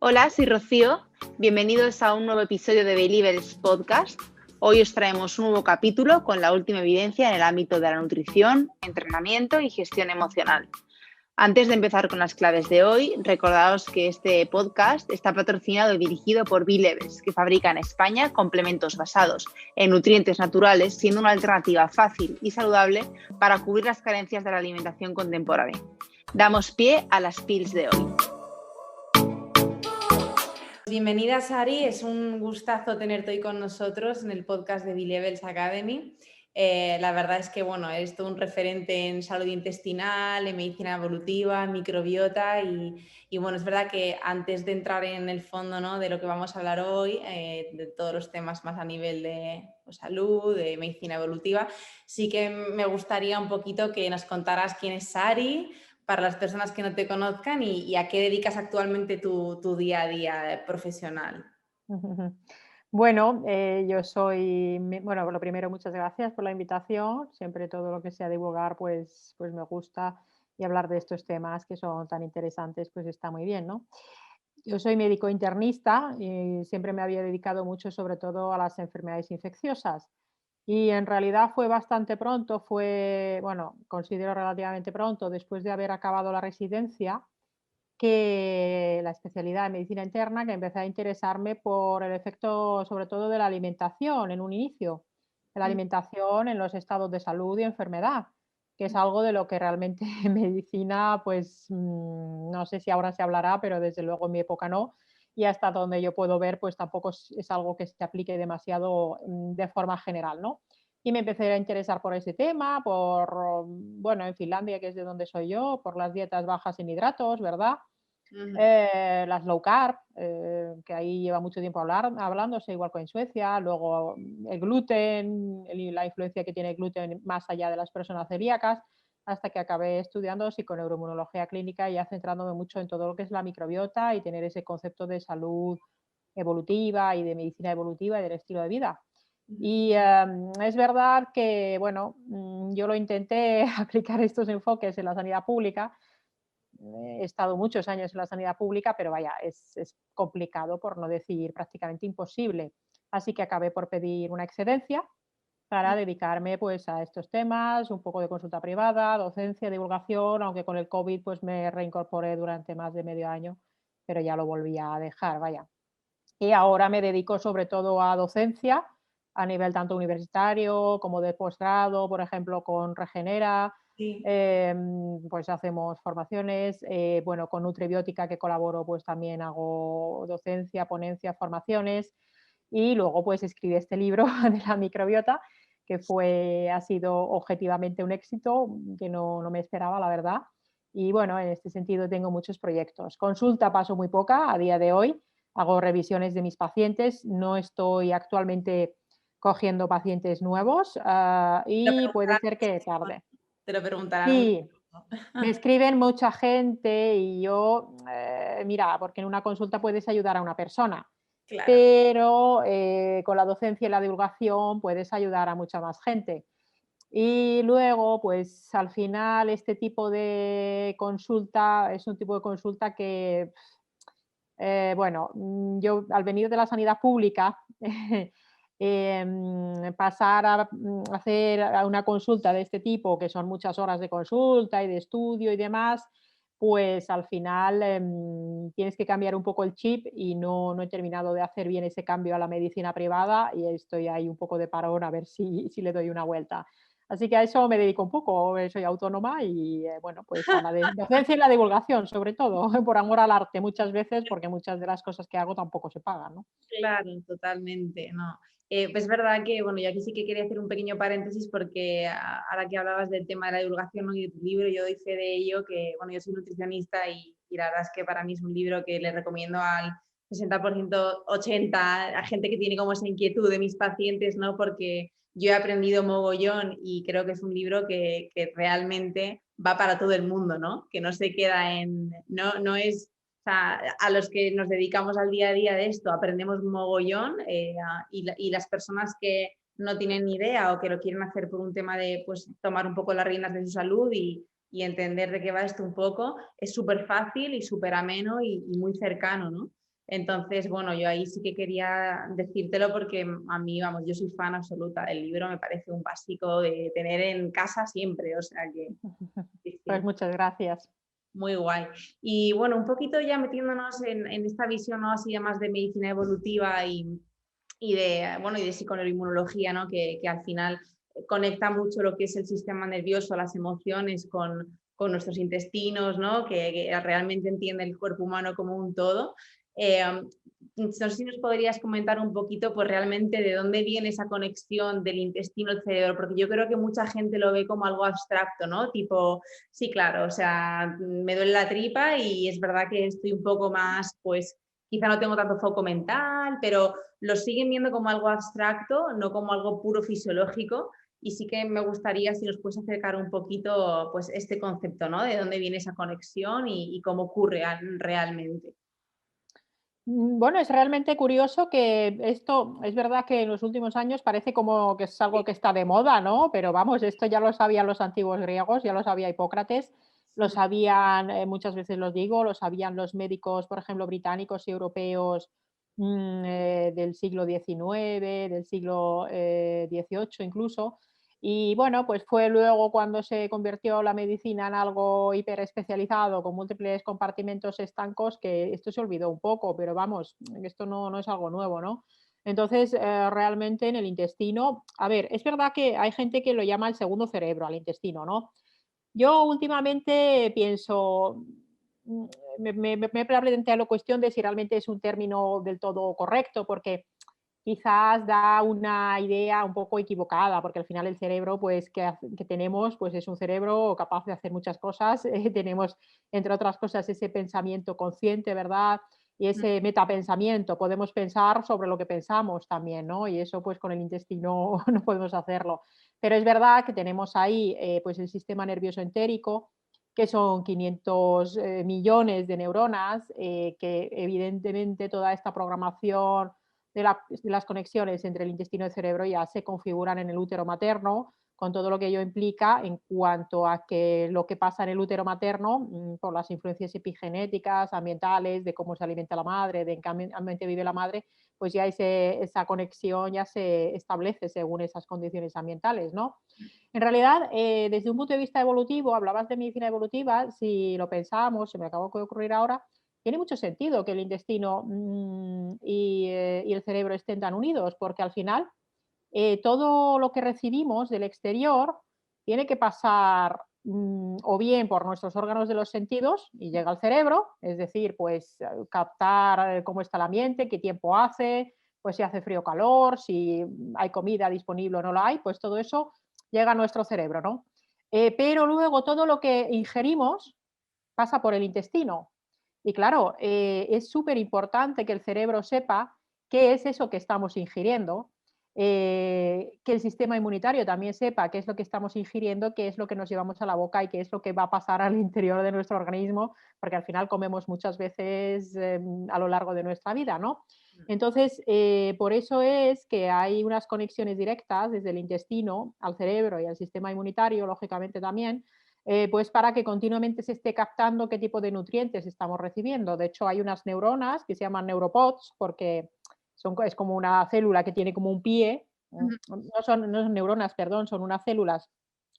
Hola, soy Rocío. Bienvenidos a un nuevo episodio de Believers Podcast. Hoy os traemos un nuevo capítulo con la última evidencia en el ámbito de la nutrición, entrenamiento y gestión emocional. Antes de empezar con las claves de hoy, recordaos que este podcast está patrocinado y dirigido por Believers, que fabrica en España complementos basados en nutrientes naturales, siendo una alternativa fácil y saludable para cubrir las carencias de la alimentación contemporánea. Damos pie a las pills de hoy. Bienvenida, Sari. Es un gustazo tenerte hoy con nosotros en el podcast de B-Levels Academy. La verdad es que eres todo un referente en salud intestinal, en medicina evolutiva, en microbiota y es verdad que antes de entrar en el fondo, ¿no?, de lo que vamos a hablar hoy, de todos los temas más a nivel de salud, de medicina evolutiva, sí que me gustaría un poquito que nos contaras quién es Sari, para las personas que no te conozcan y a qué dedicas actualmente tu día a día profesional. Bueno, yo soy, bueno, lo primero, muchas gracias por la invitación. Siempre todo lo que sea divulgar, pues me gusta, y hablar de estos temas que son tan interesantes, pues está muy bien, ¿no? Yo soy médico internista y siempre me había dedicado mucho, sobre todo, a las enfermedades infecciosas. Y en realidad fue bastante pronto, bueno, considero relativamente pronto, después de haber acabado la residencia, que la especialidad de medicina interna, que empecé a interesarme por el efecto, sobre todo, de la alimentación en un inicio, de la alimentación en los estados de salud y enfermedad, que es algo de lo que realmente en medicina, pues no sé si ahora se hablará, pero desde luego en mi época no, y hasta donde yo puedo ver, pues tampoco es algo que se aplique demasiado de forma general, ¿no? Y me empecé a interesar por ese tema, bueno, en Finlandia, que es de donde soy yo, por las dietas bajas en hidratos, ¿verdad? Las low carb, que ahí lleva mucho tiempo hablándose, igual que en Suecia. Luego el gluten, la influencia que tiene el gluten más allá de las personas celíacas, hasta que acabé estudiando psiconeuroinmunología clínica y ya centrándome mucho en todo lo que es la microbiota y tener ese concepto de salud evolutiva y de medicina evolutiva y del estilo de vida. Y es verdad que, bueno, yo lo intenté aplicar estos enfoques en la sanidad pública. He estado muchos años en la sanidad pública, pero vaya, es complicado, por no decir prácticamente imposible. Así que acabé por pedir una excedencia para dedicarme, pues, a estos temas, un poco de consulta privada, docencia, divulgación, aunque con el COVID pues me reincorporé durante más de medio año, pero ya lo volví a dejar, vaya. Y ahora me dedico sobre todo a docencia, a nivel tanto universitario como de posgrado, por ejemplo, con Regenera. Sí. Pues hacemos formaciones, bueno, con Nutribiótica, que colaboro, pues también hago docencia, ponencia, formaciones, y luego pues escribí este libro de la microbiota, que ha sido objetivamente un éxito, que no me esperaba, la verdad. Y bueno, en este sentido tengo muchos proyectos. Consulta paso muy poca a día de hoy, hago revisiones de mis pacientes, no estoy actualmente cogiendo pacientes nuevos, y puede ser que tarde. Te lo preguntarán mucho. Sí, me escriben mucha gente y yo, mira, porque en una consulta puedes ayudar a una persona, Claro. pero con la docencia y la divulgación puedes ayudar a mucha más gente. Y luego, pues al final, este tipo de consulta es un tipo de consulta que, bueno, yo al venir de la sanidad pública, pasar a hacer una consulta de este tipo, que son muchas horas de consulta y de estudio y demás, pues al final tienes que cambiar un poco el chip y no he terminado de hacer bien ese cambio a la medicina privada y estoy ahí un poco de parón a ver si le doy una vuelta. Así que a eso me dedico un poco, soy autónoma y bueno, pues a la docencia y la divulgación, sobre todo, por amor al arte muchas veces, porque muchas de las cosas que hago tampoco se pagan, ¿no? Claro, totalmente, no. Pues es verdad que, yo aquí sí que quería hacer un pequeño paréntesis porque ahora que hablabas del tema de la divulgación, ¿no?, y de tu libro, yo doy fe de ello, que, yo soy nutricionista y la verdad es que para mí es un libro que le recomiendo al 60%, 80%, a gente que tiene como esa inquietud de mis pacientes, ¿no? Porque yo he aprendido mogollón y creo que es un libro que realmente va para todo el mundo, ¿no? Que no se queda no es... O sea, a los que nos dedicamos al día a día de esto aprendemos mogollón, y las personas que no tienen ni idea o que lo quieren hacer por un tema de, pues, tomar un poco las riendas de su salud y entender de qué va esto un poco, es súper fácil y súper ameno y muy cercano, ¿no? Entonces, bueno, yo ahí sí que quería decírtelo porque a mí, vamos, yo soy fan absoluta del libro, me parece un básico de tener en casa siempre, o sea que sí, Pues sí, muchas gracias. muy guay. Y bueno, un poquito ya metiéndonos en esta visión, ¿no? Así ya más de medicina evolutiva y de, bueno, y de psiconeuroinmunología, ¿no? Que al final conecta mucho lo que es el sistema nervioso, las emociones con nuestros intestinos, ¿no? Que realmente entiende el cuerpo humano como un todo. No sé si nos podrías comentar un poquito, pues realmente de dónde viene esa conexión del intestino al cerebro, porque yo creo que mucha gente lo ve como algo abstracto, ¿no? Tipo, sí, claro, o sea, me duele la tripa y es verdad que estoy un poco más, pues quizá no tengo tanto foco mental, pero lo siguen viendo como algo abstracto, no como algo puro fisiológico. Y sí que me gustaría si nos puedes acercar un poquito pues este concepto, ¿no? De dónde viene esa conexión y cómo ocurre realmente. Bueno, es realmente curioso que esto, es verdad que en los últimos años parece como que es algo que está de moda, ¿no? Pero vamos, esto ya lo sabían los antiguos griegos, ya lo sabía Hipócrates, lo sabían, muchas veces los digo, lo sabían los médicos, por ejemplo, británicos y europeos del siglo XIX, del siglo XVIII incluso. Y bueno, pues fue luego cuando se convirtió la medicina en algo hiperespecializado con múltiples compartimentos estancos que esto se olvidó un poco, pero vamos, esto no es algo nuevo, ¿no? Entonces, realmente en el intestino, a ver, es verdad que hay gente que lo llama el segundo cerebro al intestino, ¿no? Yo últimamente pienso, mm, me he planteado la cuestión de si realmente es un término del todo correcto, porque quizás da una idea un poco equivocada, porque al final el cerebro pues, que tenemos pues, es un cerebro capaz de hacer muchas cosas. Tenemos, entre otras cosas, ese pensamiento consciente, ¿verdad? Y ese metapensamiento. Podemos pensar sobre lo que pensamos también, ¿no? Y eso pues con el intestino no podemos hacerlo. Pero es verdad que tenemos ahí pues el sistema nervioso entérico, que son 500 millones de neuronas, que evidentemente toda esta programación de las conexiones entre el intestino y el cerebro ya se configuran en el útero materno, con todo lo que ello implica en cuanto a que lo que pasa en el útero materno, por las influencias epigenéticas, ambientales, de cómo se alimenta la madre, de en qué ambiente vive la madre, pues ya esa conexión ya se establece según esas condiciones ambientales, ¿no? En realidad, desde un punto de vista evolutivo, hablabas de medicina evolutiva, si lo pensamos, se me acabó de ocurrir ahora, tiene mucho sentido que el intestino y el cerebro estén tan unidos, porque al final todo lo que recibimos del exterior tiene que pasar o bien por nuestros órganos de los sentidos y llega al cerebro, es decir, pues captar cómo está el ambiente, qué tiempo hace, pues si hace frío o calor, si hay comida disponible o no la hay, pues todo eso llega a nuestro cerebro, ¿no? Pero luego todo lo que ingerimos pasa por el intestino. Y claro, es súper importante que el cerebro sepa qué es eso que estamos ingiriendo, que el sistema inmunitario también sepa qué es lo que estamos ingiriendo, qué es lo que nos llevamos a la boca y qué es lo que va a pasar al interior de nuestro organismo, porque al final comemos muchas veces a lo largo de nuestra vida, ¿no? Entonces, por eso es que hay unas conexiones directas desde el intestino al cerebro y al sistema inmunitario, lógicamente también, pues para que continuamente se esté captando qué tipo de nutrientes estamos recibiendo. De hecho, hay unas neuronas que se llaman neuropods porque es como una célula que tiene como un pie, no son neuronas, perdón, son unas células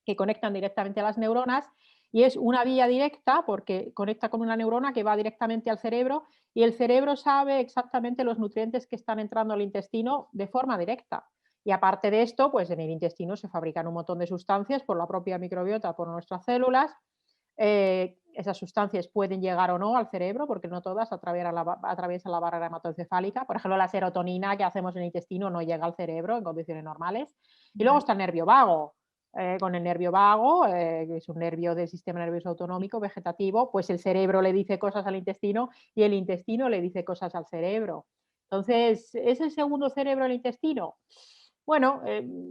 que conectan directamente a las neuronas y es una vía directa porque conecta con una neurona que va directamente al cerebro y el cerebro sabe exactamente los nutrientes que están entrando al intestino de forma directa. Y aparte de esto, pues en el intestino se fabrican un montón de sustancias por la propia microbiota, por nuestras células. Esas sustancias pueden llegar o no al cerebro, porque no todas atraviesan la barrera hematoencefálica. Por ejemplo, la serotonina que hacemos en el intestino no llega al cerebro en condiciones normales. Y luego está el nervio vago. Con el nervio vago, que es un nervio del sistema nervioso autonómico vegetativo, pues el cerebro le dice cosas al intestino y el intestino le dice cosas al cerebro. Entonces, ¿es el segundo cerebro el intestino? Bueno,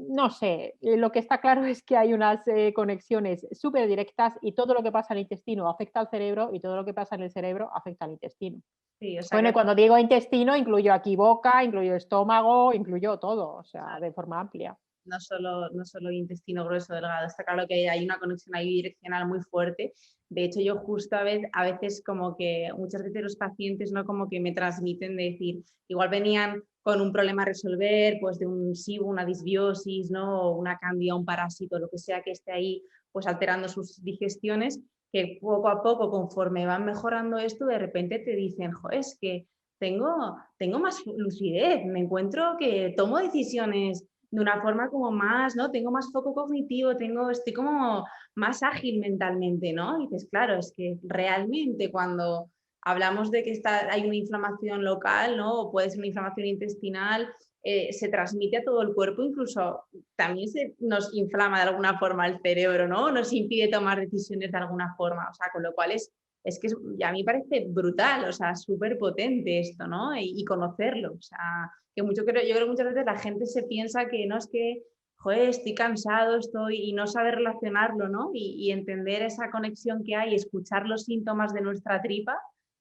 no sé, lo que está claro es que hay unas conexiones súper directas y todo lo que pasa en el intestino afecta al cerebro y todo lo que pasa en el cerebro afecta al intestino. Sí, o sea Bueno, y que cuando digo intestino, incluyo aquí boca, incluyo estómago, incluyo todo, o sea, de forma amplia. no solo intestino grueso, delgado. Está claro que hay una conexión ahí direccional muy fuerte. De hecho, yo justo a veces como que muchas veces los pacientes no como que me transmiten de decir, igual venían con un problema a resolver, pues de un SIBO, una disbiosis, ¿no? O una cándida, un parásito, lo que sea que esté ahí, pues alterando sus digestiones, que poco a poco, conforme van mejorando esto, de repente te dicen, joder, es que tengo más lucidez, me encuentro que tomo decisiones de una forma como más, ¿no? Tengo más foco cognitivo, estoy como más ágil mentalmente, ¿no? Y dices, claro, es que realmente cuando hablamos de que hay una inflamación local, ¿no? O puede ser una inflamación intestinal, se transmite a todo el cuerpo, incluso también nos inflama de alguna forma el cerebro, ¿no? Nos impide tomar decisiones de alguna forma, o sea, con lo cual es que a mí me parece brutal, o sea, súper potente esto, ¿no? Y conocerlo, o sea, que yo creo que muchas veces la gente se piensa que no es que, joder, estoy cansado, y no sabe relacionarlo, ¿no? Y entender esa conexión que hay, escuchar los síntomas de nuestra tripa,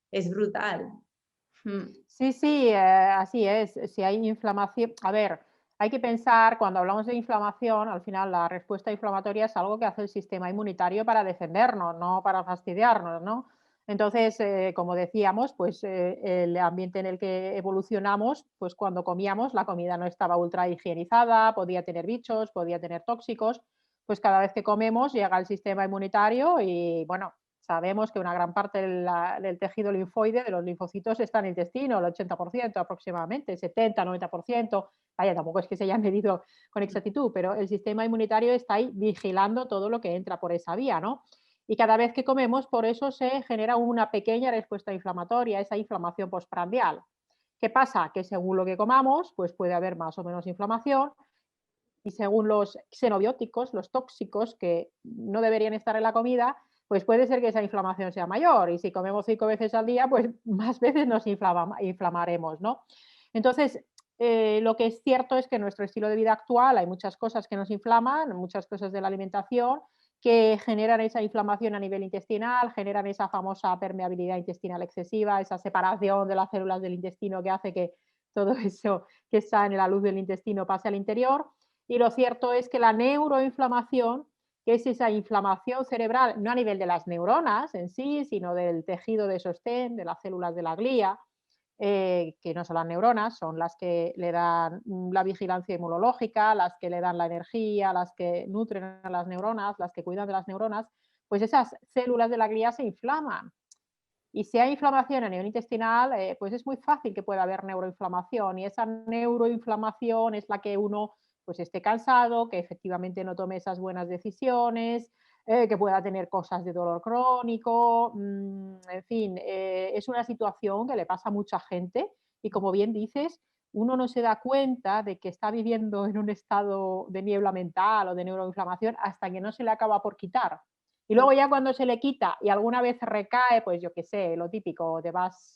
es brutal. Sí, sí, así es. Si hay inflamación, a ver, hay que pensar, cuando hablamos de inflamación, al final la respuesta inflamatoria es algo que hace el sistema inmunitario para defendernos, no para fastidiarnos, ¿no? Entonces, como decíamos, pues el ambiente en el que evolucionamos, pues cuando comíamos, la comida no estaba ultra higienizada, podía tener bichos, podía tener tóxicos, pues cada vez que comemos llega el sistema inmunitario y, bueno, sabemos que una gran parte del tejido linfoide, de los linfocitos, está en el intestino, el 80% aproximadamente, 70-90%. Vaya, tampoco es que se haya medido con exactitud, pero el sistema inmunitario está ahí vigilando todo lo que entra por esa vía, ¿no? Y cada vez que comemos, por eso se genera una pequeña respuesta inflamatoria, esa inflamación postprandial. ¿Qué pasa? Que según lo que comamos, pues puede haber más o menos inflamación, y según los xenobióticos, los tóxicos que no deberían estar en la comida, pues puede ser que esa inflamación sea mayor. Y si comemos 5 veces al día, pues más veces nos inflamaremos, ¿no? Entonces, lo que es cierto es que en nuestro estilo de vida actual hay muchas cosas que nos inflaman, muchas cosas de la alimentación que generan esa inflamación a nivel intestinal, generan esa famosa permeabilidad intestinal excesiva, esa separación de las células del intestino que hace que todo eso que está en la luz del intestino pase al interior. Y lo cierto es que la neuroinflamación, que es esa inflamación cerebral, no a nivel de las neuronas en sí, sino del tejido de sostén, de las células de la glía, que no son las neuronas, son las que le dan la vigilancia inmunológica, las que le dan la energía, las que nutren a las neuronas, las que cuidan de las neuronas, pues esas células de la glía se inflaman. Y si hay inflamación a nivel intestinal, pues es muy fácil que pueda haber neuroinflamación, y esa neuroinflamación es la que uno pues esté cansado, que efectivamente no tome esas buenas decisiones, que pueda tener cosas de dolor crónico, en fin, es una situación que le pasa a mucha gente y, como bien dices, uno no se da cuenta de que está viviendo en un estado de niebla mental o de neuroinflamación hasta que no se le acaba por quitar. Y luego ya cuando se le quita y alguna vez recae, pues yo qué sé, lo típico, te vas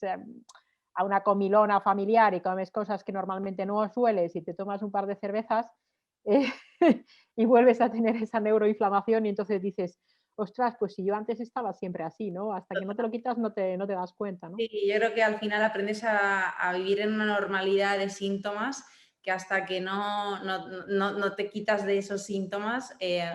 a una comilona familiar y comes cosas que normalmente no sueles y te tomas un par de cervezas, eh, y vuelves a tener esa neuroinflamación y entonces dices, ostras, pues si yo antes estaba siempre así, ¿no? Hasta que no te lo quitas no te das cuenta, ¿no? Sí, yo creo que al final aprendes a vivir en una normalidad de síntomas que hasta que no te quitas de esos síntomas,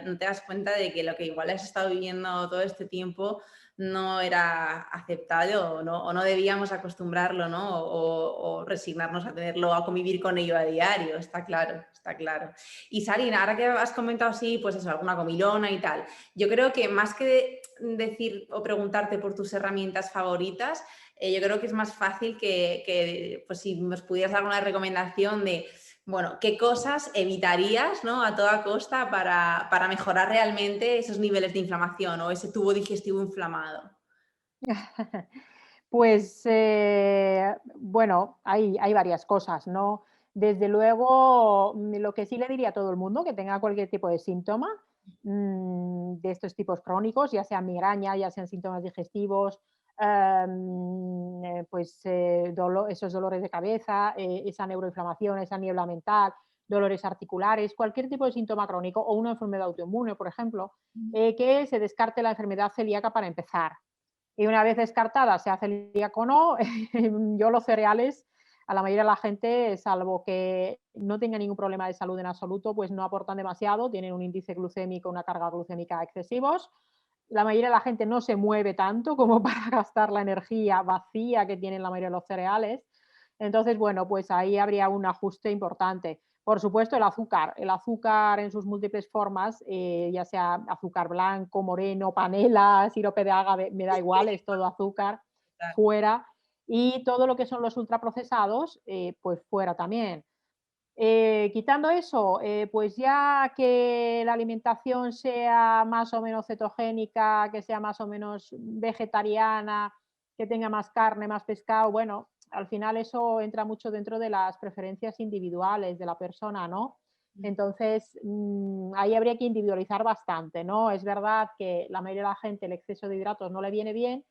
no te das cuenta de que lo que igual has estado viviendo todo este tiempo no era aceptable o no debíamos acostumbrarlo, ¿no? O resignarnos a tenerlo, a convivir con ello a diario, está claro, está claro. Y Sarina, ahora que has comentado así, pues eso, alguna comilona y tal, yo creo que más que decir o preguntarte por tus herramientas favoritas, yo creo que es más fácil que pues si nos pudieras dar alguna recomendación de, bueno, qué cosas evitarías, ¿no? A toda costa para mejorar realmente esos niveles de inflamación o ese tubo digestivo inflamado. Pues bueno, hay varias cosas, ¿no? Desde luego, lo que sí le diría a todo el mundo que tenga cualquier tipo de síntoma de estos tipos crónicos, ya sean migraña, ya sean síntomas digestivos, pues esos dolores de cabeza, esa neuroinflamación, esa niebla mental, dolores articulares, cualquier tipo de síntoma crónico o una enfermedad autoinmune, por ejemplo, que se descarte la enfermedad celíaca para empezar. Y una vez descartada, sea celíaco o no, yo los cereales a la mayoría de la gente, salvo que no tenga ningún problema de salud en absoluto, pues no aportan demasiado, tienen un índice glucémico, una carga glucémica excesivos. La mayoría de la gente no se mueve tanto como para gastar la energía vacía que tienen la mayoría de los cereales. Entonces, bueno, pues ahí habría un ajuste importante. Por supuesto, el azúcar en sus múltiples formas, ya sea azúcar blanco, moreno, panela, sirope de agave, me da igual, es todo azúcar fuera. Y todo lo que son los ultraprocesados, pues fuera también. Quitando eso, pues ya que la alimentación sea más o menos cetogénica, que sea más o menos vegetariana, que tenga más carne, más pescado, bueno, al final eso entra mucho dentro de las preferencias individuales de la persona, ¿no? Entonces, ahí habría que individualizar bastante, ¿no? Es verdad que la mayoría de la gente el exceso de hidratos no le viene bien,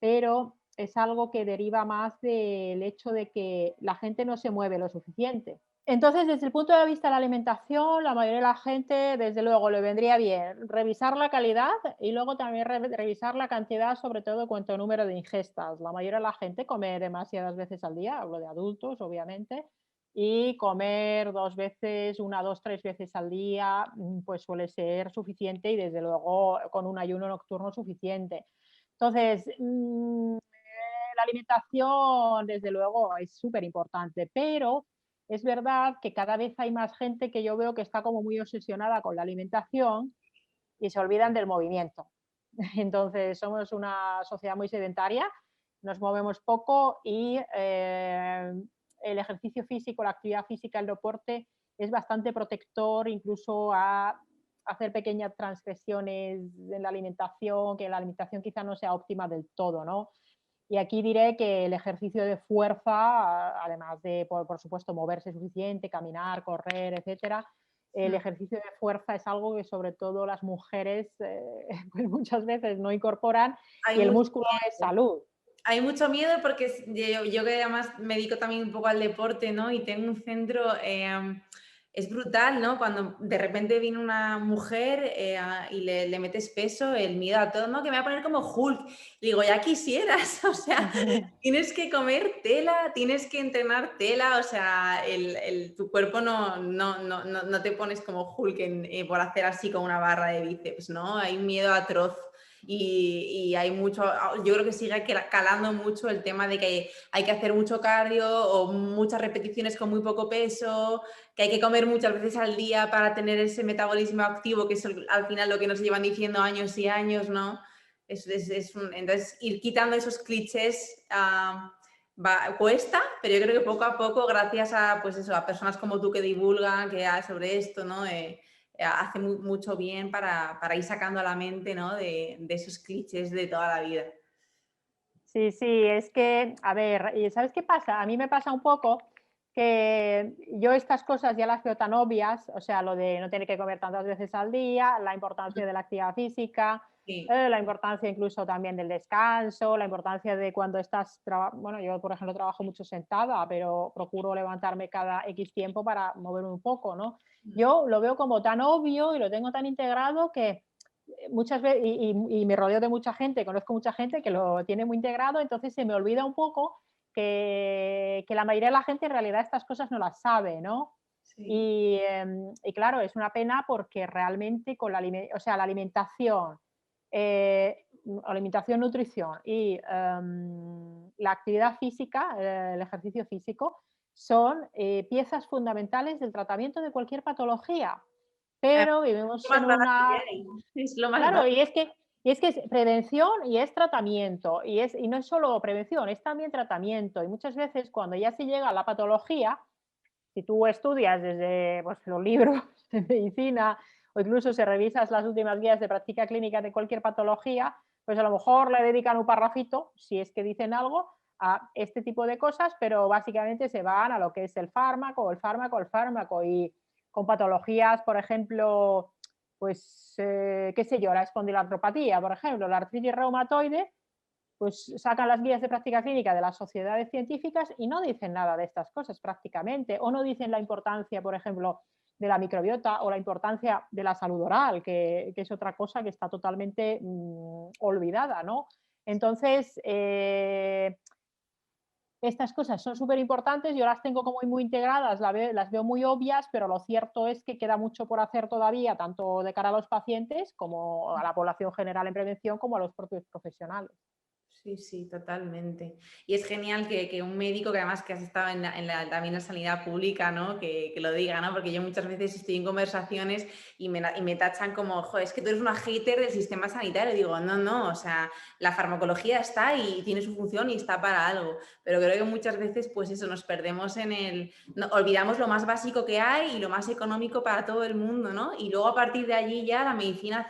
pero es algo que deriva más del hecho de que la gente no se mueve lo suficiente. Entonces, desde el punto de vista de la alimentación, la mayoría de la gente, desde luego, le vendría bien revisar la calidad y luego también revisar la cantidad, sobre todo en cuanto a número de ingestas. La mayoría de la gente come demasiadas veces al día, hablo de adultos, obviamente, y comer 2 veces, 1, 2, 3 veces al día, pues suele ser suficiente y desde luego con un ayuno nocturno suficiente. Entonces, la alimentación, desde luego, es súper importante, pero es verdad que cada vez hay más gente que yo veo que está como muy obsesionada con la alimentación y se olvidan del movimiento. Entonces, somos una sociedad muy sedentaria, nos movemos poco y el ejercicio físico, la actividad física, el deporte es bastante protector, incluso a hacer pequeñas transgresiones en la alimentación, que la alimentación quizá no sea óptima del todo, ¿no? Y aquí diré que el ejercicio de fuerza, además de, por supuesto, moverse suficiente, caminar, correr, etcétera, el ejercicio de fuerza es algo que sobre todo las mujeres pues muchas veces no incorporan Hay y el mucho músculo es miedo. salud. Hay mucho miedo porque yo que además me dedico también un poco al deporte, ¿no? Y tengo un centro, es brutal, ¿no? Cuando de repente viene una mujer y le metes peso, el miedo a todo, ¿no? Que me va a poner como Hulk. Y digo, ya quisieras, o sea, tienes que comer tela, tienes que entrenar tela, o sea, tu cuerpo no te pones como Hulk por hacer así con una barra de bíceps, ¿no? Hay un miedo atroz. Y hay mucho, yo creo que sigue calando mucho el tema de que hay que hacer mucho cardio o muchas repeticiones con muy poco peso, que hay que comer muchas veces al día para tener ese metabolismo activo, que es al final lo que nos llevan diciendo años y años, ¿no? Entonces, ir quitando esos clichés cuesta, pero yo creo que poco a poco, gracias a, pues eso, a personas como tú que divulgan que sobre esto, ¿no? Hace mucho bien para ir sacando a la mente, ¿no? de esos clichés de toda la vida. Sí, sí, es que, a ver, ¿y sabes qué pasa? A mí me pasa un poco que yo estas cosas ya las veo tan obvias, o sea, lo de no tener que comer tantas veces al día, la importancia de la actividad física, Sí. la importancia incluso también del descanso, la importancia de cuando estás, bueno, yo por ejemplo trabajo mucho sentada, pero procuro levantarme cada X tiempo para moverme un poco, ¿no? Yo lo veo como tan obvio y lo tengo tan integrado que muchas veces, y me rodeo de mucha gente, conozco mucha gente que lo tiene muy integrado, entonces se me olvida un poco que la mayoría de la gente en realidad estas cosas no las sabe, ¿no? Sí. Y claro, es una pena porque realmente con o sea, la alimentación, nutrición y la actividad física, el ejercicio físico, son piezas fundamentales del tratamiento de cualquier patología. Pero Lo vivimos más en barato que una... hay. Es lo más Claro, barato. y es que es prevención y es tratamiento, y no es solo prevención, es también tratamiento. Y muchas veces cuando ya se llega a la patología, si tú estudias desde pues, los libros de medicina o incluso si revisas las últimas guías de práctica clínica de cualquier patología, pues a lo mejor le dedican un parrafito, si es que dicen algo, a este tipo de cosas, pero básicamente se van a lo que es el fármaco, el fármaco, el fármaco, y con patologías, por ejemplo, pues, qué sé yo, la espondilartropatía, por ejemplo, la artritis reumatoide, pues sacan las guías de práctica clínica de las sociedades científicas y no dicen nada de estas cosas prácticamente, o no dicen la importancia, por ejemplo, de la microbiota o la importancia de la salud oral, que es otra cosa que está totalmente olvidada, ¿no? Entonces, estas cosas son súper importantes, yo las tengo como muy integradas, las veo muy obvias, pero lo cierto es que queda mucho por hacer todavía, tanto de cara a los pacientes como a la población general en prevención, como a los propios profesionales. Sí, sí, totalmente. Y es genial que un médico, que además que has estado también en la sanidad pública, ¿no? Que lo diga, ¿no? Porque yo muchas veces estoy en conversaciones y me tachan como, joder, es que tú eres una hater del sistema sanitario. Y digo, no, o sea, la farmacología está y tiene su función y está para algo. Pero creo que muchas veces, pues eso, nos perdemos olvidamos lo más básico que hay y lo más económico para todo el mundo, ¿no? Y luego a partir de allí ya la medicina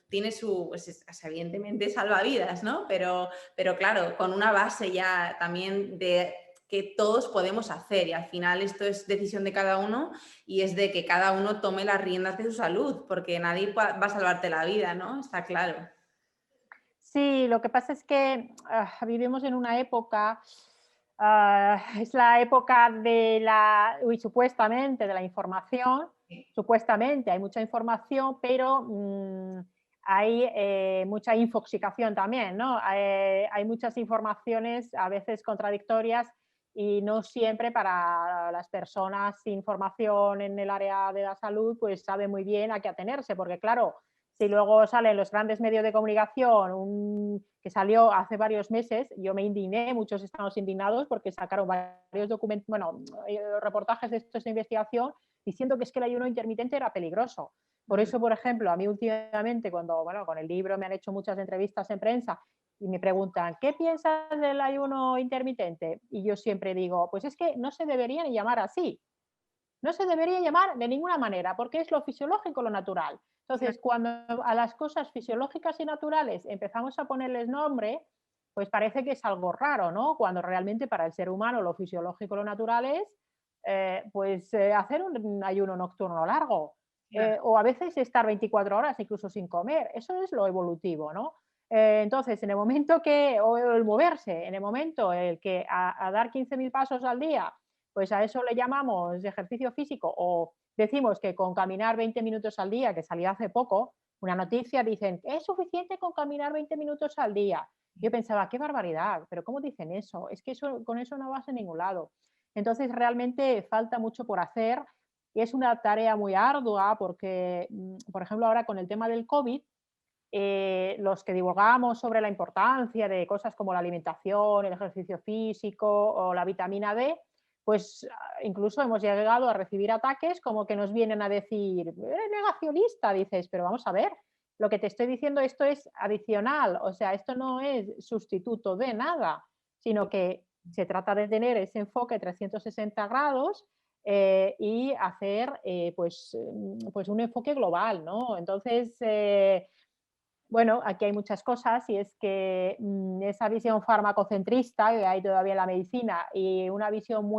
tiene su, pues evidentemente salva vidas, ¿no? Pero claro, con una base ya también de que todos podemos hacer, y al final esto es decisión de cada uno y es de que cada uno tome las riendas de su salud, porque nadie va a salvarte la vida, ¿no? Está claro. Sí, lo que pasa es que vivimos en una época, es la época supuestamente de la información, supuestamente hay mucha información, pero hay mucha infoxicación también, ¿no? Hay muchas informaciones a veces contradictorias y no siempre para las personas sin formación en el área de la salud, pues sabe muy bien a qué atenerse, porque claro, si luego salen los grandes medios de comunicación, que salió hace varios meses, yo me indigné, muchos estamos indignados porque sacaron varios documentos, bueno, reportajes de estos de investigación diciendo que es que el ayuno intermitente era peligroso. Por eso, por ejemplo, a mí últimamente, con el libro me han hecho muchas entrevistas en prensa y me preguntan, ¿qué piensas del ayuno intermitente? Y yo siempre digo, pues es que no se debería ni llamar así. No se debería llamar de ninguna manera, porque es lo fisiológico, lo natural. Entonces, cuando a las cosas fisiológicas y naturales empezamos a ponerles nombre, pues parece que es algo raro, ¿no? Cuando realmente para el ser humano lo fisiológico, lo natural es hacer un ayuno nocturno largo, o a veces estar 24 horas incluso sin comer. Eso es lo evolutivo, ¿no? Entonces, en el momento o el moverse, en el momento el que a dar 15.000 pasos al día, pues a eso le llamamos ejercicio físico, o decimos que con caminar 20 minutos al día, que salió hace poco, una noticia, dicen, es suficiente con caminar 20 minutos al día. Yo pensaba, qué barbaridad, pero ¿cómo dicen eso? Es que con eso no vas a ningún lado. Entonces, realmente falta mucho por hacer y es una tarea muy ardua porque, por ejemplo, ahora con el tema del COVID, los que divulgamos sobre la importancia de cosas como la alimentación, el ejercicio físico o la vitamina D, pues incluso hemos llegado a recibir ataques como que nos vienen a decir, eres negacionista, dices, pero vamos a ver, lo que te estoy diciendo, esto es adicional, o sea, esto no es sustituto de nada, sino que se trata de tener ese enfoque 360 grados y hacer pues un enfoque global, ¿no? Entonces, bueno, aquí hay muchas cosas y es que esa visión farmacocentrista que hay todavía en la medicina y una visión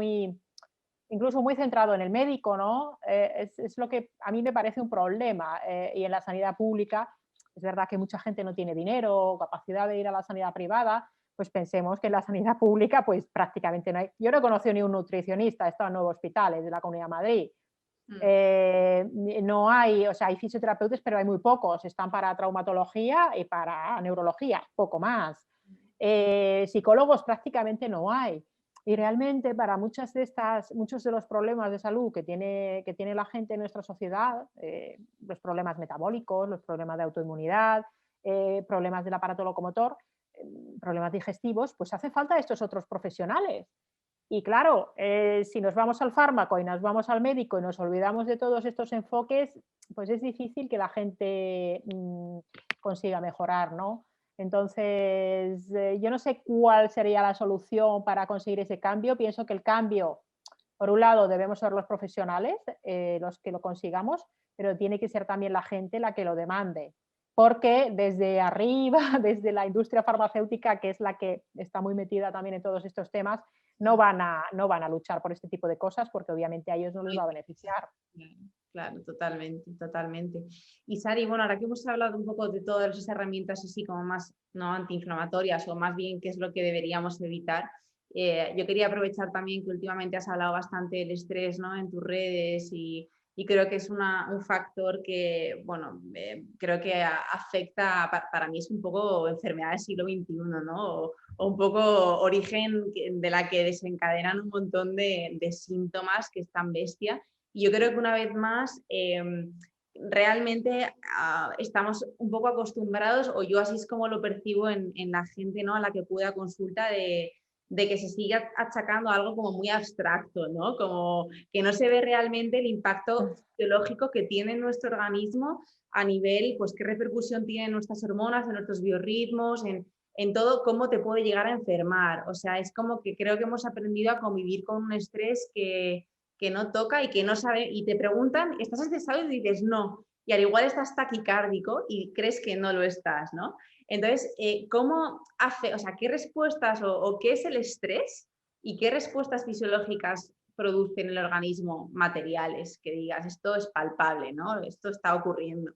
incluso muy centrado en el médico, ¿no? Es lo que a mí me parece un problema. Y en la sanidad pública, es verdad que mucha gente no tiene dinero o capacidad de ir a la sanidad privada, pues pensemos que en la sanidad pública pues prácticamente no hay. Yo no he conocido ni un nutricionista, he estado en 9 hospitales de la Comunidad de Madrid. No hay, o sea, hay fisioterapeutas, pero hay muy pocos, están para traumatología y para neurología, poco más. Psicólogos prácticamente no hay. Y realmente para muchos de los problemas de salud que tiene la gente en nuestra sociedad, los problemas metabólicos, los problemas de autoinmunidad, problemas del aparato locomotor, problemas digestivos, pues hace falta estos otros profesionales. Y claro, si nos vamos al fármaco y nos vamos al médico y nos olvidamos de todos estos enfoques, pues es difícil que la gente consiga mejorar, ¿no? Entonces, yo no sé cuál sería la solución para conseguir ese cambio. Pienso que el cambio, por un lado, debemos ser los profesionales, los que lo consigamos, pero tiene que ser también la gente la que lo demande. Porque desde arriba, desde la industria farmacéutica, que es la que está muy metida también en todos estos temas, no van a luchar por este tipo de cosas porque obviamente a ellos no les va a beneficiar. Claro, totalmente, totalmente. Y Sari, bueno, ahora que hemos hablado un poco de todas esas herramientas así como más no antiinflamatorias o más bien qué es lo que deberíamos evitar, yo quería aprovechar también que últimamente has hablado bastante del estrés, ¿no? En tus redes y y creo que es un factor que, bueno, creo que afecta, para mí es un poco enfermedad del siglo XXI, ¿no? O un poco origen de la que desencadenan un montón de síntomas que es tan bestia. Y yo creo que una vez más, realmente estamos un poco acostumbrados, o yo así es como lo percibo en la gente, ¿no? A la que pude a consulta de que se sigue achacando algo como muy abstracto, ¿no? Como que no se ve realmente el impacto fisiológico que tiene en nuestro organismo a nivel, pues qué repercusión tienen nuestras hormonas, en nuestros biorritmos, en todo, cómo te puede llegar a enfermar. O sea, es como que creo que hemos aprendido a convivir con un estrés que no toca y que no sabe, y te preguntan, ¿estás estresado? Y dices, no. Y al igual estás taquicárdico y crees que no lo estás, ¿no? Entonces, ¿cómo hace, o sea, qué respuestas o qué es el estrés y qué respuestas fisiológicas produce en el organismo materiales que digas, esto es palpable, ¿no? Esto está ocurriendo.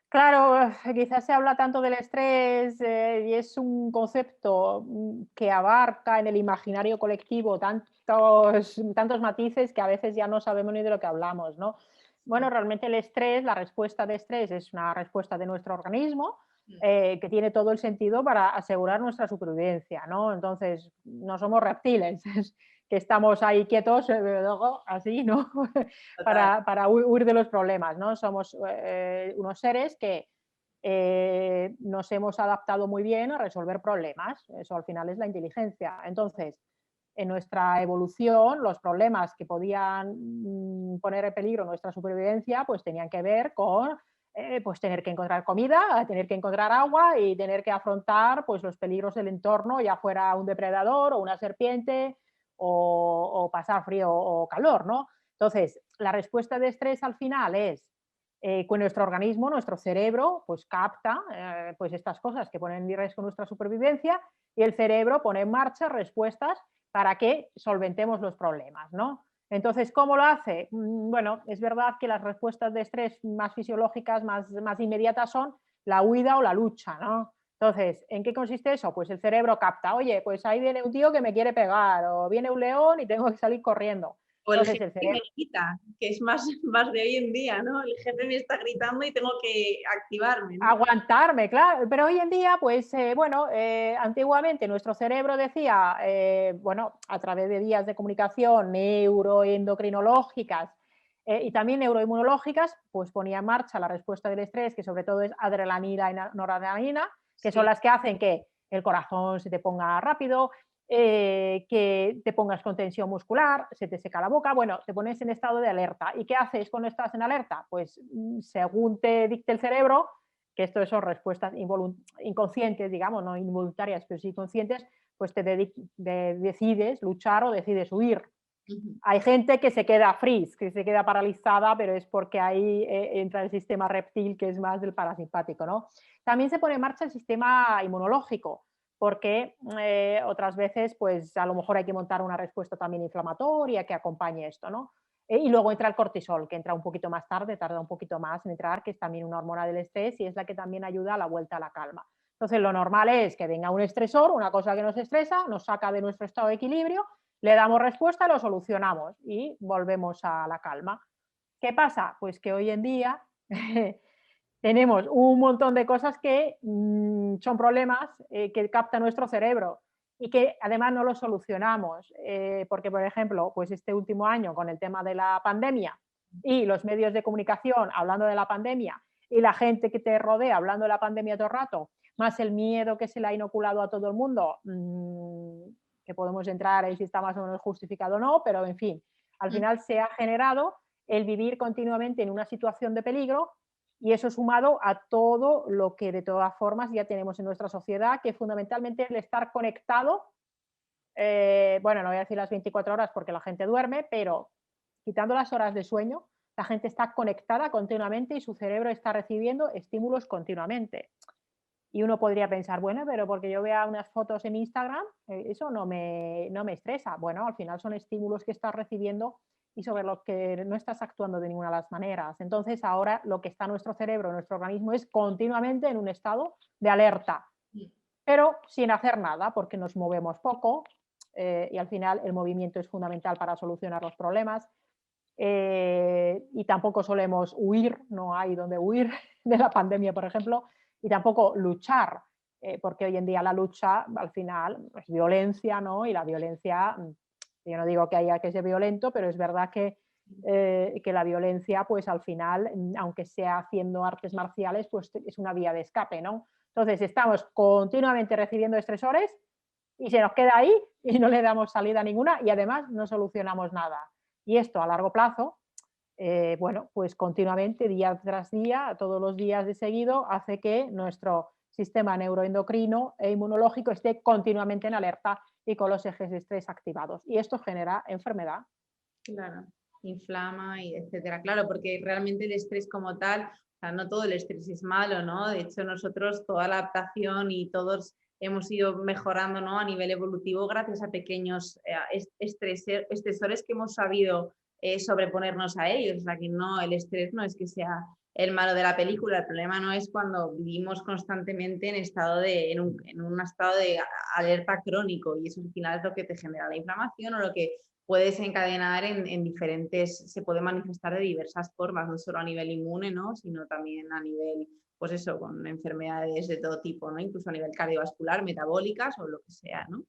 Claro, quizás se habla tanto del estrés y es un concepto que abarca en el imaginario colectivo tantos matices que a veces ya no sabemos ni de lo que hablamos, ¿no? Bueno, realmente el estrés, la respuesta de estrés es una respuesta de nuestro organismo que tiene todo el sentido para asegurar nuestra supervivencia, ¿no? Entonces, no somos reptiles, que estamos ahí quietos, así, ¿no? para huir de los problemas, ¿no? Somos unos seres que nos hemos adaptado muy bien a resolver problemas. Eso al final es la inteligencia. Entonces, en nuestra evolución, los problemas que podían poner en peligro nuestra supervivencia, pues tenían que ver con pues tener que encontrar comida, tener que encontrar agua y tener que afrontar pues, los peligros del entorno, ya fuera un depredador o una serpiente o pasar frío o calor, ¿no? Entonces, la respuesta de estrés al final es que nuestro organismo, nuestro cerebro, pues capta pues estas cosas que ponen en riesgo nuestra supervivencia y el cerebro pone en marcha respuestas para que solventemos los problemas, ¿no? Entonces, ¿cómo lo hace? Bueno, es verdad que las respuestas de estrés más fisiológicas, más inmediatas son la huida o la lucha, ¿no? Entonces, ¿en qué consiste eso? Pues el cerebro capta, oye, pues ahí viene un tío que me quiere pegar, o viene un león y tengo que salir corriendo. O el Entonces, jefe el que me cerebro... grita, que es más de hoy en día, ¿no? El jefe me está gritando y tengo que activarme, ¿no? Aguantarme, claro, pero hoy en día, pues bueno, antiguamente nuestro cerebro decía, bueno, a través de vías de comunicación neuroendocrinológicas y también neuroinmunológicas, pues ponía en marcha la respuesta del estrés, que sobre todo es adrenalina y noradrenalina, que son Sí. las que hacen que el corazón se te ponga rápido, que te pongas con tensión muscular, se te seca la boca, bueno, te pones en estado de alerta. ¿Y qué haces cuando estás en alerta? Pues según te dicte el cerebro, que esto son respuestas inconscientes, digamos, no involuntarias, pero sí conscientes, pues decides luchar o decides huir. Hay gente que se queda freeze, que se queda paralizada, pero es porque ahí entra el sistema reptil, que es más del parasimpático, ¿no? También se pone en marcha el sistema inmunológico, porque otras veces, pues a lo mejor hay que montar una respuesta también inflamatoria que acompañe esto, ¿no? Y luego entra el cortisol, que entra un poquito más tarde, tarda un poquito más en entrar, que es también una hormona del estrés y es la que también ayuda a la vuelta a la calma. Entonces, lo normal es que venga un estresor, una cosa que nos estresa, nos saca de nuestro estado de equilibrio, le damos respuesta, lo solucionamos y volvemos a la calma. ¿Qué pasa? Pues que hoy en día tenemos un montón de cosas que son problemas que capta nuestro cerebro y que además no los solucionamos. Porque, por ejemplo, pues este último año con el tema de la pandemia y los medios de comunicación hablando de la pandemia y la gente que te rodea hablando de la pandemia todo el rato, más el miedo que se le ha inoculado a todo el mundo, que podemos entrar ahí si está más o menos justificado o no, pero en fin, al final se ha generado el vivir continuamente en una situación de peligro y eso sumado a todo lo que de todas formas ya tenemos en nuestra sociedad, que fundamentalmente el estar conectado, bueno, no voy a decir las 24 horas porque la gente duerme, pero quitando las horas de sueño, la gente está conectada continuamente y su cerebro está recibiendo estímulos continuamente. Y uno podría pensar, bueno, pero porque yo vea unas fotos en Instagram, eso no me estresa. Bueno, al final son estímulos que estás recibiendo y sobre los que no estás actuando de ninguna de las maneras. Entonces, ahora lo que está en nuestro cerebro, en nuestro organismo, es continuamente en un estado de alerta, pero sin hacer nada, porque nos movemos poco y al final el movimiento es fundamental para solucionar los problemas. y tampoco solemos huir, no hay donde huir de la pandemia, por ejemplo, y tampoco luchar, porque hoy en día la lucha al final es violencia, ¿no? Y la violencia, yo no digo que haya que ser violento, pero es verdad que la violencia, pues al final, aunque sea haciendo artes marciales, pues es una vía de escape, ¿no? Entonces estamos continuamente recibiendo estresores y se nos queda ahí y no le damos salida ninguna y además no solucionamos nada. Y esto a largo plazo, bueno, pues continuamente, día tras día, todos los días de seguido, hace que nuestro sistema neuroendocrino e inmunológico esté continuamente en alerta y con los ejes de estrés activados. Y esto genera enfermedad. Claro, inflama y etcétera. Claro, porque realmente el estrés como tal, o sea, no todo el estrés es malo, ¿no? De hecho, nosotros toda la adaptación y todos hemos ido mejorando, ¿no? A nivel evolutivo gracias a pequeños estresores que hemos sabido sobreponernos a ellos. O sea, que no, el estrés no es que sea el malo de la película, el problema no es cuando vivimos constantemente en un estado de alerta crónico y eso al final es lo que te genera la inflamación o lo que puedes encadenar en diferentes, se puede manifestar de diversas formas, no solo a nivel inmune, ¿no? Sino también a nivel, pues eso, con enfermedades de todo tipo, ¿no? Incluso a nivel cardiovascular, metabólicas o lo que sea, ¿no?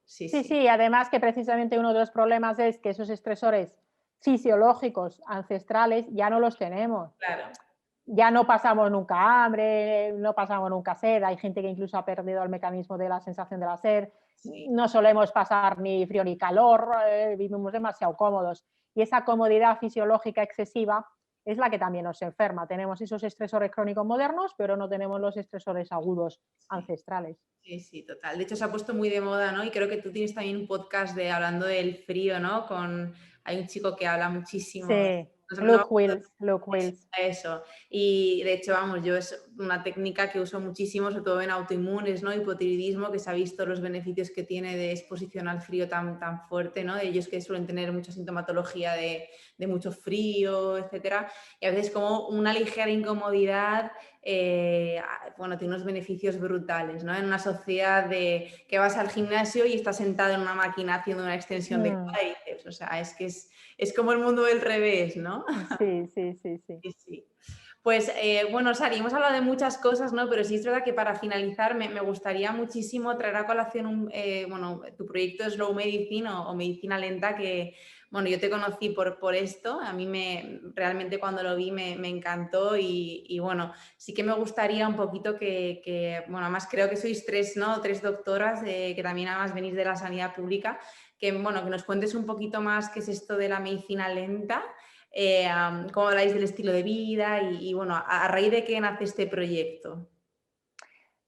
Sí, Sí, sí. sí, además que precisamente uno de los problemas es que esos estresores fisiológicos ancestrales ya no los tenemos. Claro. Ya no pasamos nunca hambre, no pasamos nunca sed, hay gente que incluso ha perdido el mecanismo de la sensación de la sed, Sí. no solemos pasar ni frío ni calor, vivimos demasiado cómodos y esa comodidad fisiológica excesiva es la que también nos enferma. Tenemos esos estresores crónicos modernos, pero no tenemos los estresores agudos Sí. ancestrales. Sí, sí, total. De hecho, se ha puesto muy de moda, ¿no? Y creo que tú tienes también un podcast de hablando del frío, ¿no? Hay un chico que habla muchísimo. Sí, No, Luke Wills, Luke Wills. eso. Y de hecho, vamos, yo es una técnica que uso muchísimo, sobre todo en autoinmunes, ¿no? Hipotiroidismo, que se ha visto los beneficios que tiene de exposición al frío tan fuerte, ¿no? De ellos que suelen tener mucha sintomatología de mucho frío, etcétera. Y a veces como una ligera incomodidad, bueno, tiene unos beneficios brutales, ¿no? En una sociedad de que vas al gimnasio y estás sentado en una máquina haciendo una extensión de cuádriceps. O sea, es que es como el mundo del revés, ¿no? Sí, sí, sí, sí. Sí, sí. Pues bueno, Sari, hemos hablado de muchas cosas, ¿no? Pero sí es verdad que para finalizar me gustaría muchísimo traer a colación bueno, tu proyecto Slow Medicine o medicina lenta, que bueno, yo te conocí por esto, a mí realmente cuando lo vi me encantó y bueno, sí que me gustaría un poquito bueno, además creo que sois tres, ¿no? Tres doctoras que también además venís de la sanidad pública, que bueno, que nos cuentes un poquito más qué es esto de la medicina lenta. Cómo habláis del estilo de vida y bueno, a raíz de qué nace este proyecto.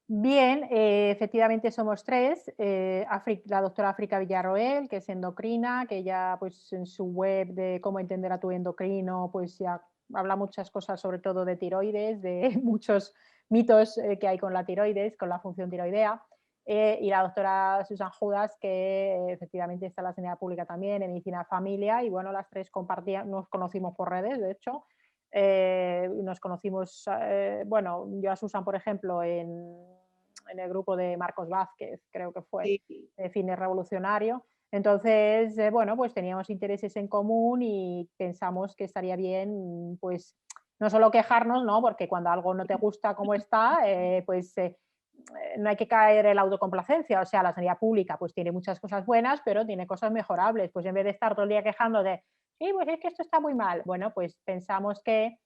Bien, efectivamente somos tres. La doctora África Villarroel, que es endocrina, que ya pues en su web de cómo entender a tu endocrino, pues ya habla muchas cosas, sobre todo de tiroides, de muchos mitos que hay con la tiroides, con la función tiroidea. Y la doctora Susan Judas, que efectivamente está en la sanidad pública también, en medicina familia, y bueno, las tres nos conocimos por redes, de hecho. Nos conocimos, bueno, yo a Susan, por ejemplo, en el grupo de Marcos Vázquez, creo que fue, Sí, de Fitness Revolucionario. Entonces, bueno, pues teníamos intereses en común y pensamos que estaría bien, pues, no solo quejarnos, ¿no? Porque cuando algo no te gusta como está, pues no hay que caer en la autocomplacencia. O sea, la sanidad pública pues tiene muchas cosas buenas, pero tiene cosas mejorables. Pues en vez de estar todo el día quejando de, sí, pues es que esto está muy mal, bueno, pues pensamos que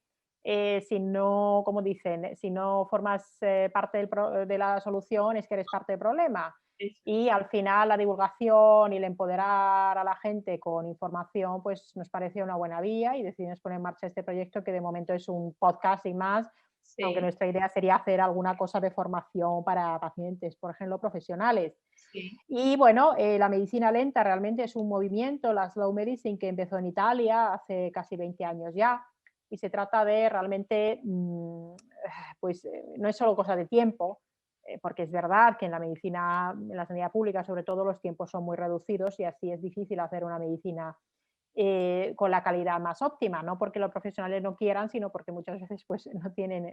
si no, como dicen, si no formas parte de la solución es que eres parte del problema. eso Y al final la divulgación y el empoderar a la gente con información, pues nos pareció una buena vía y decidimos poner en marcha este proyecto que de momento es un podcast y más, aunque sí, nuestra idea sería hacer alguna cosa de formación para pacientes, por ejemplo, profesionales. sí, Y bueno, la medicina lenta realmente es un movimiento, la slow medicine, que empezó en Italia hace casi 20 años ya, y se trata de realmente, pues no es solo cosa de tiempo, porque es verdad que en la medicina, en la sanidad pública sobre todo, los tiempos son muy reducidos y así es difícil hacer una medicina con la calidad más óptima, no porque los profesionales no quieran, sino porque muchas veces pues, no tienen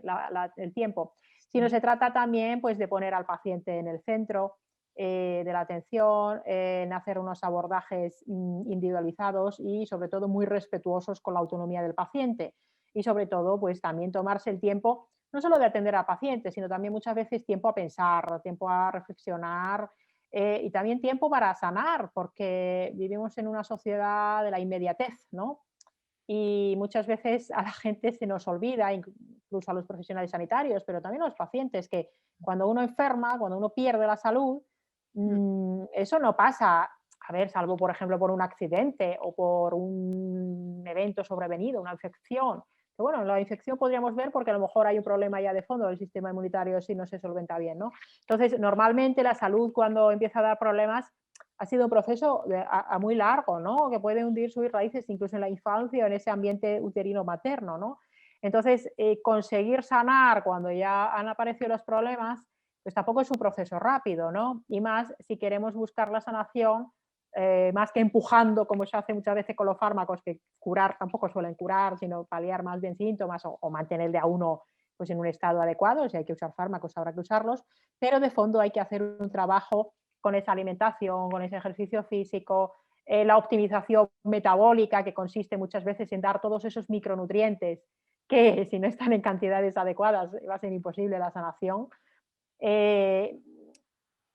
el tiempo. Sino sí, se trata también pues, de poner al paciente en el centro, de la atención, en hacer unos abordajes individualizados y sobre todo muy respetuosos con la autonomía del paciente. Y sobre todo, pues también tomarse el tiempo, no solo de atender al paciente, sino también muchas veces tiempo a pensar, tiempo a reflexionar y también tiempo para sanar, porque vivimos en una sociedad de la inmediatez, ¿no? Y muchas veces a la gente se nos olvida, incluso a los profesionales sanitarios, pero también a los pacientes, que cuando uno enferma, cuando uno pierde la salud, eso no pasa, a ver, salvo por ejemplo por un accidente o por un evento sobrevenido, una infección. Que bueno, la infección podríamos ver porque a lo mejor hay un problema ya de fondo del sistema inmunitario si no se solventa bien, ¿no? Entonces, normalmente la salud cuando empieza a dar problemas ha sido un proceso a muy largo, ¿no? Que puede hundir sus raíces incluso en la infancia o en ese ambiente uterino materno, ¿no? Entonces, conseguir sanar cuando ya han aparecido los problemas, pues tampoco es un proceso rápido, ¿no? Y más si queremos buscar la sanación, más que empujando, como se hace muchas veces con los fármacos, que curar tampoco suelen curar, sino paliar más bien síntomas o mantenerle a uno pues, en un estado adecuado. Si hay que usar fármacos, habrá que usarlos, pero de fondo hay que hacer un trabajo con esa alimentación, con ese ejercicio físico, la optimización metabólica, que consiste muchas veces en dar todos esos micronutrientes que si no están en cantidades adecuadas va a ser imposible la sanación.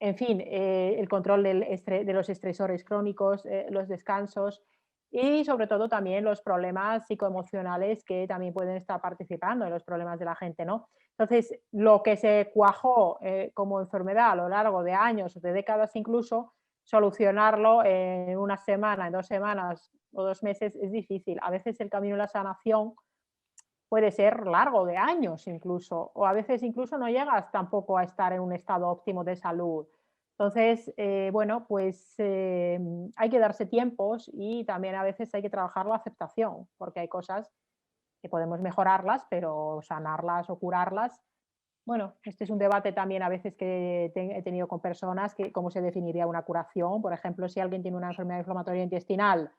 En fin, el control de los estresores crónicos, los descansos y sobre todo también los problemas psicoemocionales que también pueden estar participando en los problemas de la gente, ¿no? Entonces, lo que se cuajó como enfermedad a lo largo de años o de décadas incluso, solucionarlo en una semana, en 2 semanas o 2 meses es difícil. A veces el camino de la sanación puede ser largo, de años incluso, o a veces incluso no llegas tampoco a estar en un estado óptimo de salud. Entonces, bueno, pues hay que darse tiempos y también a veces hay que trabajar la aceptación, porque hay cosas que podemos mejorarlas, pero sanarlas o curarlas, bueno, este es un debate también a veces que he tenido con personas, que cómo se definiría una curación. Por ejemplo, si alguien tiene una enfermedad inflamatoria intestinal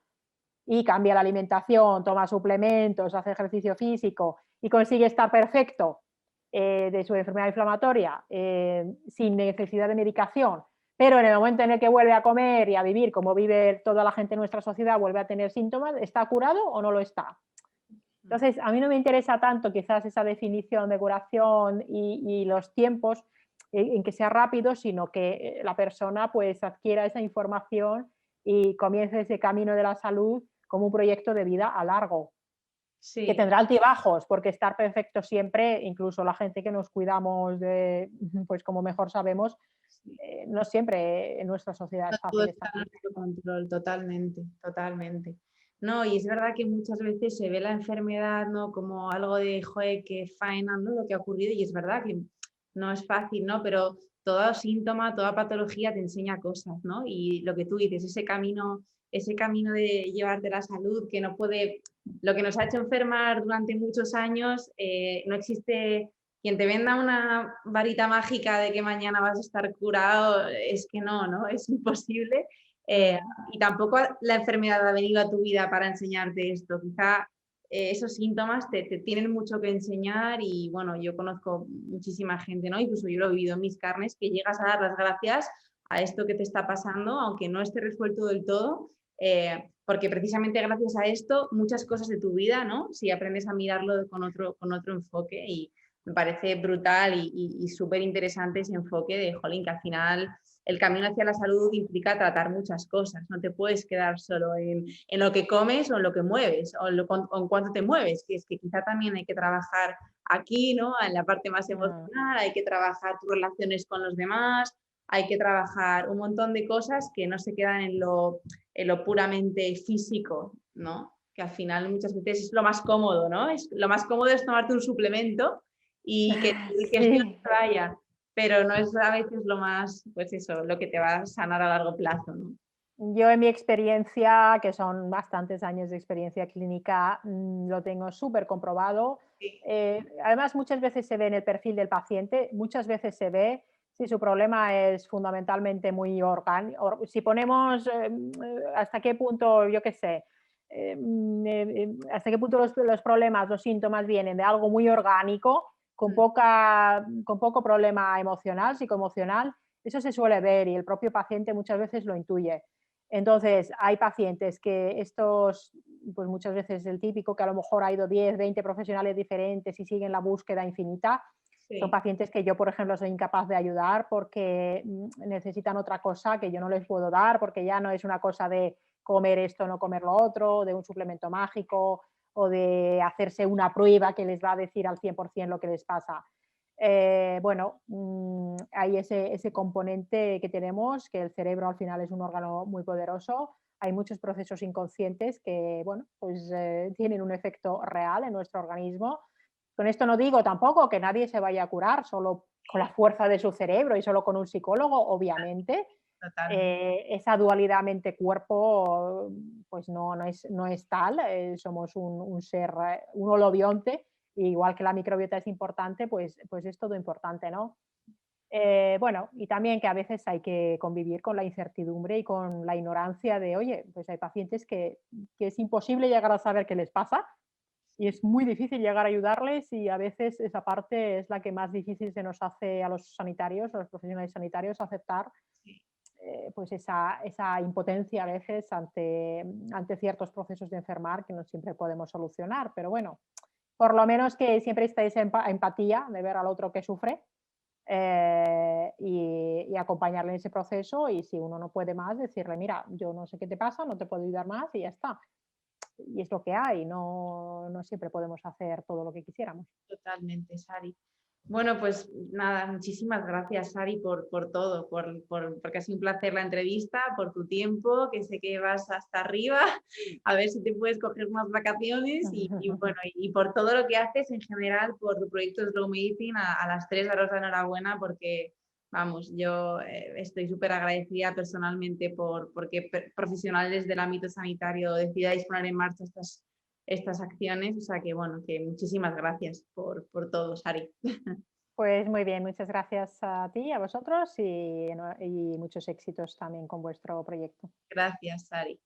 y cambia la alimentación, toma suplementos, hace ejercicio físico y consigue estar perfecto de su enfermedad inflamatoria sin necesidad de medicación, pero en el momento en el que vuelve a comer y a vivir como vive toda la gente en nuestra sociedad, vuelve a tener síntomas, ¿está curado o no lo está? Entonces, a mí no me interesa tanto quizás esa definición de curación y los tiempos en que sea rápido, sino que la persona pues adquiera esa información y comience ese camino de la salud como un proyecto de vida a largo, que Sí. tendrá altibajos, porque estar perfecto siempre, incluso la gente que nos cuidamos de, pues como mejor sabemos, no siempre en nuestra sociedad No es fácil todo estar está a bien. nuestro control, totalmente, totalmente. No, y es verdad que muchas veces se ve la enfermedad, ¿no? Como algo de, joder, qué faena, ¿no? Lo que ha ocurrido, y es verdad que no es fácil, ¿no? Pero todo síntoma, toda patología te enseña cosas, ¿no? Y lo que tú dices, ese camino de llevarte la salud, que no puede, lo que nos ha hecho enfermar durante muchos años, no existe quien te venda una varita mágica de que mañana vas a estar curado, es que no, ¿no? Es imposible. Y tampoco la enfermedad ha venido a tu vida para enseñarte esto. Quizá esos síntomas te tienen mucho que enseñar y bueno, yo conozco muchísima gente, ¿no? Incluso yo lo he vivido en mis carnes, que llegas a dar las gracias a esto que te está pasando, aunque no esté resuelto del todo, porque precisamente gracias a esto muchas cosas de tu vida, ¿no? Si aprendes a mirarlo con otro enfoque y me parece brutal y súper interesante ese enfoque de, jolín, que al final el camino hacia la salud implica tratar muchas cosas, no te puedes quedar solo en lo que comes o en lo que mueves o en cuánto te mueves, que es que quizá también hay que trabajar aquí, ¿no? En la parte más emocional, hay que trabajar tus relaciones con los demás, hay que trabajar un montón de cosas que no se quedan en lo puramente físico, ¿no? Que al final muchas veces es lo más cómodo, ¿no? Lo más cómodo es tomarte un suplemento y que tu digestión Sí. se vaya, pero no es a veces lo más, pues eso, lo que te va a sanar a largo plazo, ¿no? Yo en mi experiencia, que son bastantes años de experiencia clínica, lo tengo súper comprobado. Sí. Además, muchas veces se ve en el perfil del paciente, muchas veces se ve si su problema es fundamentalmente muy orgánico. Si ponemos hasta qué punto, yo qué sé, hasta qué punto los problemas, los síntomas vienen de algo muy orgánico, con poco problema emocional, psicoemocional, eso se suele ver y el propio paciente muchas veces lo intuye. Entonces, hay pacientes que estos, pues muchas veces el típico que a lo mejor ha ido 10, 20 profesionales diferentes y siguen la búsqueda infinita. Son Sí, pacientes que yo, por ejemplo, soy incapaz de ayudar porque necesitan otra cosa que yo no les puedo dar, porque ya no es una cosa de comer esto, no comer lo otro, de un suplemento mágico o de hacerse una prueba que les va a decir al 100% lo que les pasa. Bueno, hay ese componente que tenemos, que el cerebro al final es un órgano muy poderoso. Hay muchos procesos inconscientes que, bueno, pues tienen un efecto real en nuestro organismo. Con esto no digo tampoco que nadie se vaya a curar solo con la fuerza de su cerebro y solo con un psicólogo, obviamente. totalmente. Esa dualidad mente-cuerpo pues no es tal, somos un ser, un holobionte, igual que la microbiota es importante, pues es todo importante, ¿no? Bueno, y también que a veces hay que convivir con la incertidumbre y con la ignorancia de, oye, pues hay pacientes que es imposible llegar a saber qué les pasa y es muy difícil llegar a ayudarles y a veces esa parte es la que más difícil se nos hace a los sanitarios, a los profesionales sanitarios, aceptar Sí. pues esa impotencia a veces ante ciertos procesos de enfermar que no siempre podemos solucionar. Pero bueno, por lo menos que siempre esté esa empatía de ver al otro que sufre y acompañarle en ese proceso y si uno no puede más, decirle, mira, yo no sé qué te pasa, no te puedo ayudar más y ya está. Y es lo que hay, no siempre podemos hacer todo lo que quisiéramos. Totalmente, Sari. Bueno, pues nada, muchísimas gracias, Sari, por todo, porque ha sido un placer la entrevista, por tu tiempo, que sé que vas hasta arriba, a ver si te puedes coger unas vacaciones y bueno, y por todo lo que haces en general, por tu proyecto Slow Medicine, a las tres daros la enhorabuena porque, vamos, yo estoy súper agradecida personalmente porque profesionales del ámbito sanitario decidáis poner en marcha estas acciones. O sea que, bueno, que muchísimas gracias por todo, Sari. Pues muy bien, muchas gracias a ti y a vosotros y muchos éxitos también con vuestro proyecto. Gracias, Sari.